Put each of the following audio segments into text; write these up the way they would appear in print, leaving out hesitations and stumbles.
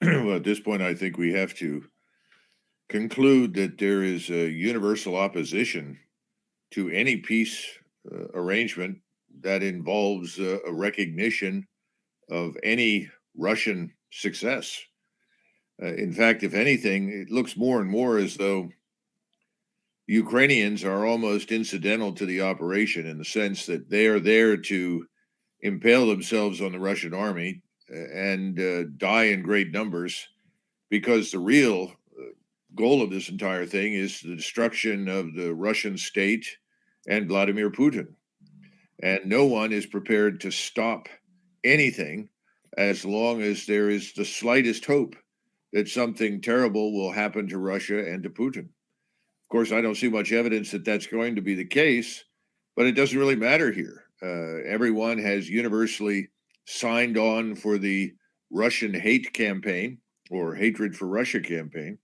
Well, at this point, I think we have to conclude that there is a universal opposition to any peace arrangement that involves a recognition of any Russian success. In fact, if anything, it looks more and more as though Ukrainians are almost incidental to the operation in the sense that they are there to impale themselves on the Russian army and die in great numbers because the real goal of this entire thing is the destruction of the Russian state and Vladimir Putin. And no one is prepared to stop anything as long as there is the slightest hope that something terrible will happen to Russia and to Putin. Of course, I don't see much evidence that that's going to be the case, but it doesn't really matter here. Everyone has universally signed on for the Russian hate campaign or hatred for Russia campaign.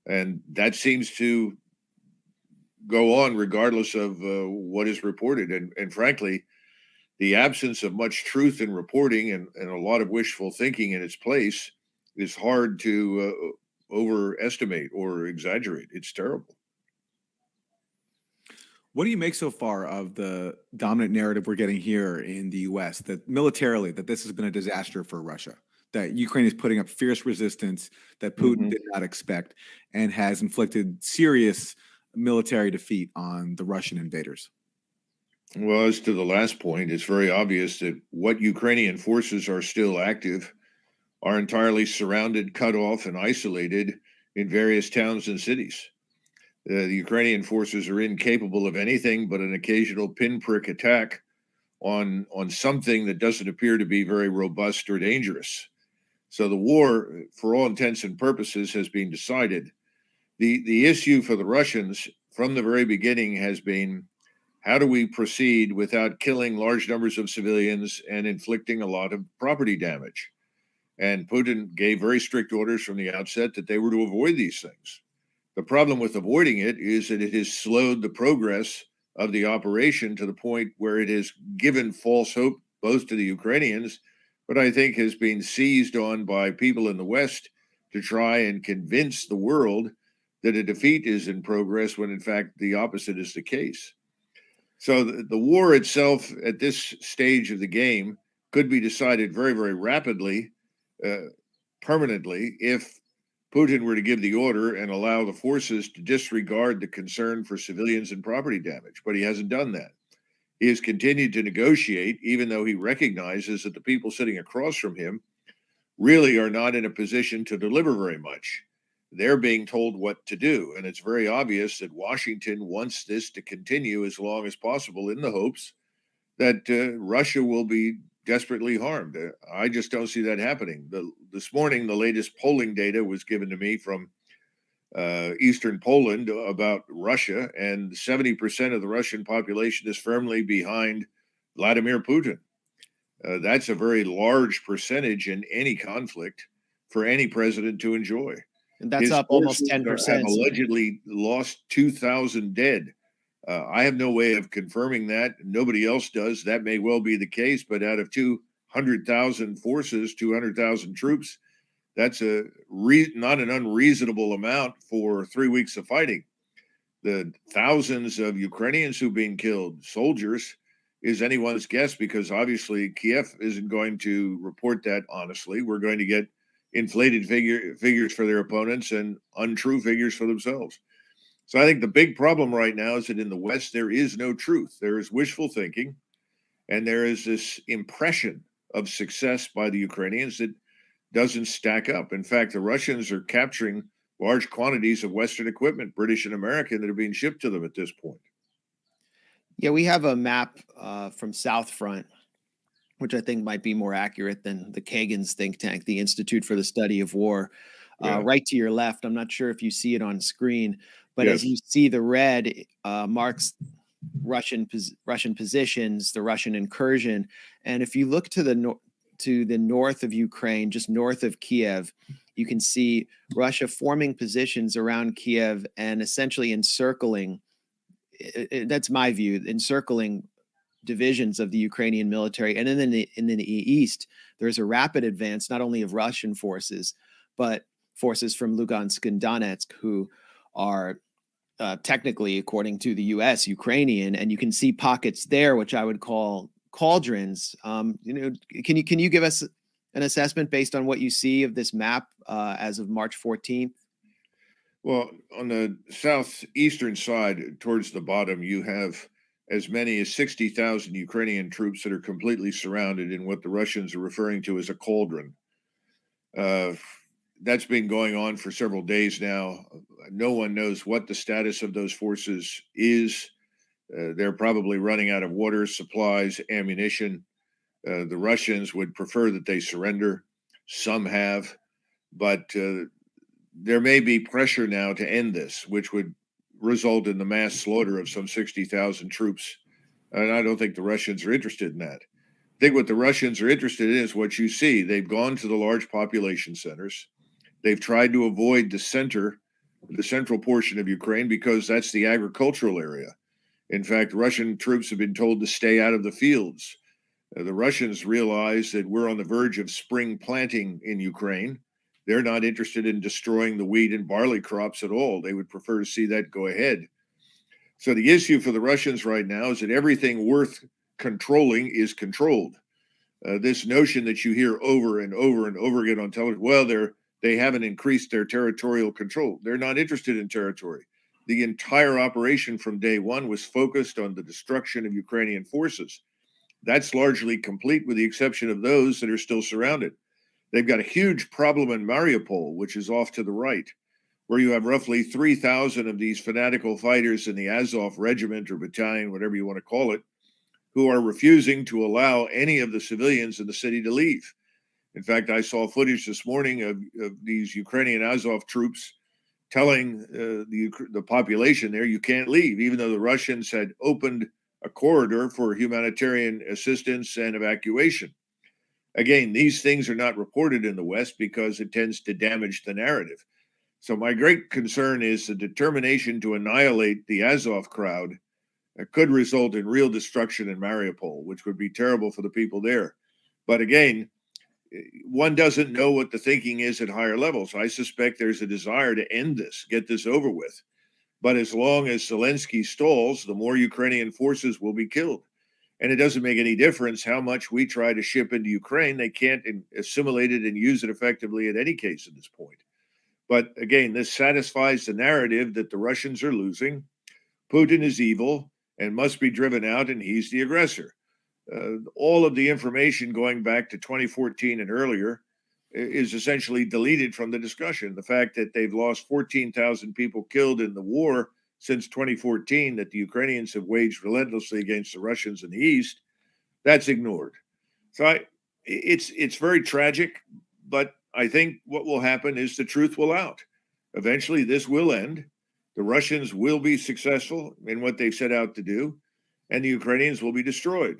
And that seems to go on regardless of what is reported. And frankly, the absence of much truth in reporting and a lot of wishful thinking in its place is hard to overestimate or exaggerate. It's terrible. What do you make so far of the dominant narrative we're getting here in the U.S. that militarily that this has been a disaster for Russia, that Ukraine is putting up fierce resistance that Putin did not expect and has inflicted serious military defeat on the Russian invaders? Well, as to the last point, it's very obvious that what Ukrainian forces are still active are entirely surrounded, cut off, and isolated in various towns and cities. The Ukrainian forces are incapable of anything but an occasional pinprick attack on something that doesn't appear to be very robust or dangerous. So the war, for all intents and purposes, has been decided. The issue for the Russians from the very beginning has been, how do we proceed without killing large numbers of civilians and inflicting a lot of property damage? And Putin gave very strict orders from the outset that they were to avoid these things. The problem with avoiding it is that it has slowed the progress of the operation to the point where it has given false hope both to the Ukrainians, but I think has been seized on by people in the West to try and convince the world that a defeat is in progress when in fact the opposite is the case. So the war itself at this stage of the game could be decided very, very rapidly, permanently, if Putin were to give the order and allow the forces to disregard the concern for civilians and property damage. But he hasn't done that. He has continued to negotiate, even though he recognizes that the people sitting across from him really are not in a position to deliver very much. They're being told what to do. And it's very obvious that Washington wants this to continue as long as possible in the hopes that Russia will be desperately harmed. I just don't see that happening. This morning, the latest polling data was given to me from eastern Poland about Russia, and 70% of the Russian population is firmly behind Vladimir Putin. That's a very large percentage in any conflict for any president to enjoy. And that's up almost 10%. Have allegedly lost 2,000 dead. I have no way of confirming that. Nobody else does. That may well be the case, but out of 200,000 forces, 200,000 troops, that's not an unreasonable amount for 3 weeks of fighting. The thousands of Ukrainians who've been killed, soldiers, is anyone's guess because obviously Kiev isn't going to report that honestly. We're going to get inflated figures for their opponents and untrue figures for themselves. So I think the big problem right now is that in the West, there is no truth. There is wishful thinking, and there is this impression of success by the Ukrainians that doesn't stack up. In fact, the Russians are capturing large quantities of Western equipment, British and American, that are being shipped to them at this point. Yeah, we have a map from South Front, which I think might be more accurate than the Kagan's think tank, the Institute for the Study of War. Right to your left, I'm not sure if you see it on screen, but as you see, the red marks Russian positions, the Russian incursion. And if you look to the north of Ukraine, just north of Kiev, you can see Russia forming positions around Kiev and essentially encircling. That's my view, encircling divisions of the Ukrainian military. And then in the east, there's a rapid advance, not only of Russian forces, but forces from Lugansk and Donetsk who are technically, according to the U.S., Ukrainian, and you can see pockets there, which I would call cauldrons. Can you give us an assessment based on what you see of this map as of March 14th? Well, on the southeastern side, towards the bottom, you have as many as 60,000 Ukrainian troops that are completely surrounded in what the Russians are referring to as a cauldron. That's been going on for several days now. No one knows what the status of those forces is. They're probably running out of water, supplies, ammunition. The Russians would prefer that they surrender. Some have, but there may be pressure now to end this, which would result in the mass slaughter of some 60,000 troops. And I don't think the Russians are interested in that. I think what the Russians are interested in is what you see. They've gone to the large population centers. They've tried to avoid the central portion of Ukraine, because that's the agricultural area. In fact, Russian troops have been told to stay out of the fields. The Russians realize that we're on the verge of spring planting in Ukraine. They're not interested in destroying the wheat and barley crops at all. They would prefer to see that go ahead. So the issue for the Russians right now is that everything worth controlling is controlled. This notion that you hear over and over and over again on television, well, they haven't increased their territorial control. They're not interested in territory. The entire operation from day one was focused on the destruction of Ukrainian forces. That's largely complete, with the exception of those that are still surrounded. They've got a huge problem in Mariupol, which is off to the right, where you have roughly 3,000 of these fanatical fighters in the Azov regiment or battalion, whatever you want to call it, who are refusing to allow any of the civilians in the city to leave. In fact, I saw footage this morning of these Ukrainian Azov troops telling the population there, you can't leave, even though the Russians had opened a corridor for humanitarian assistance and evacuation. Again, these things are not reported in the West because it tends to damage the narrative. So my great concern is the determination to annihilate the Azov crowd could result in real destruction in Mariupol, which would be terrible for the people there. But again, one doesn't know what the thinking is at higher levels. I suspect there's a desire to end this, get this over with. But as long as Zelensky stalls, the more Ukrainian forces will be killed. And it doesn't make any difference how much we try to ship into Ukraine. They can't assimilate it and use it effectively in any case at this point. But again, this satisfies the narrative that the Russians are losing. Putin is evil and must be driven out, and he's the aggressor. All of the information going back to 2014 and earlier is essentially deleted from the discussion. The fact that they've lost 14,000 people killed in the war since 2014 that the Ukrainians have waged relentlessly against the Russians in the East, that's ignored. So it's very tragic, but I think what will happen is the truth will out. Eventually, this will end. The Russians will be successful in what they've set out to do, and the Ukrainians will be destroyed.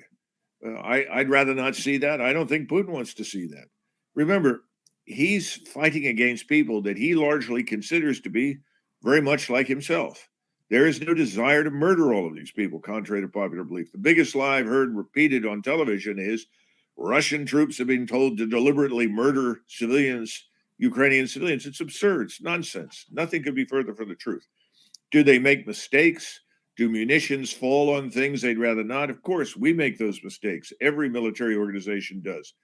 I'd rather not see that. I don't think Putin wants to see that. Remember, he's fighting against people that he largely considers to be very much like himself. There is no desire to murder all of these people, contrary to popular belief. The biggest lie I've heard repeated on television is Russian troops have been told to deliberately murder civilians, Ukrainian civilians. It's absurd. It's nonsense. Nothing could be further from the truth. Do they make mistakes? Do munitions fall on things they'd rather not? Of course, we make those mistakes. Every military organization does.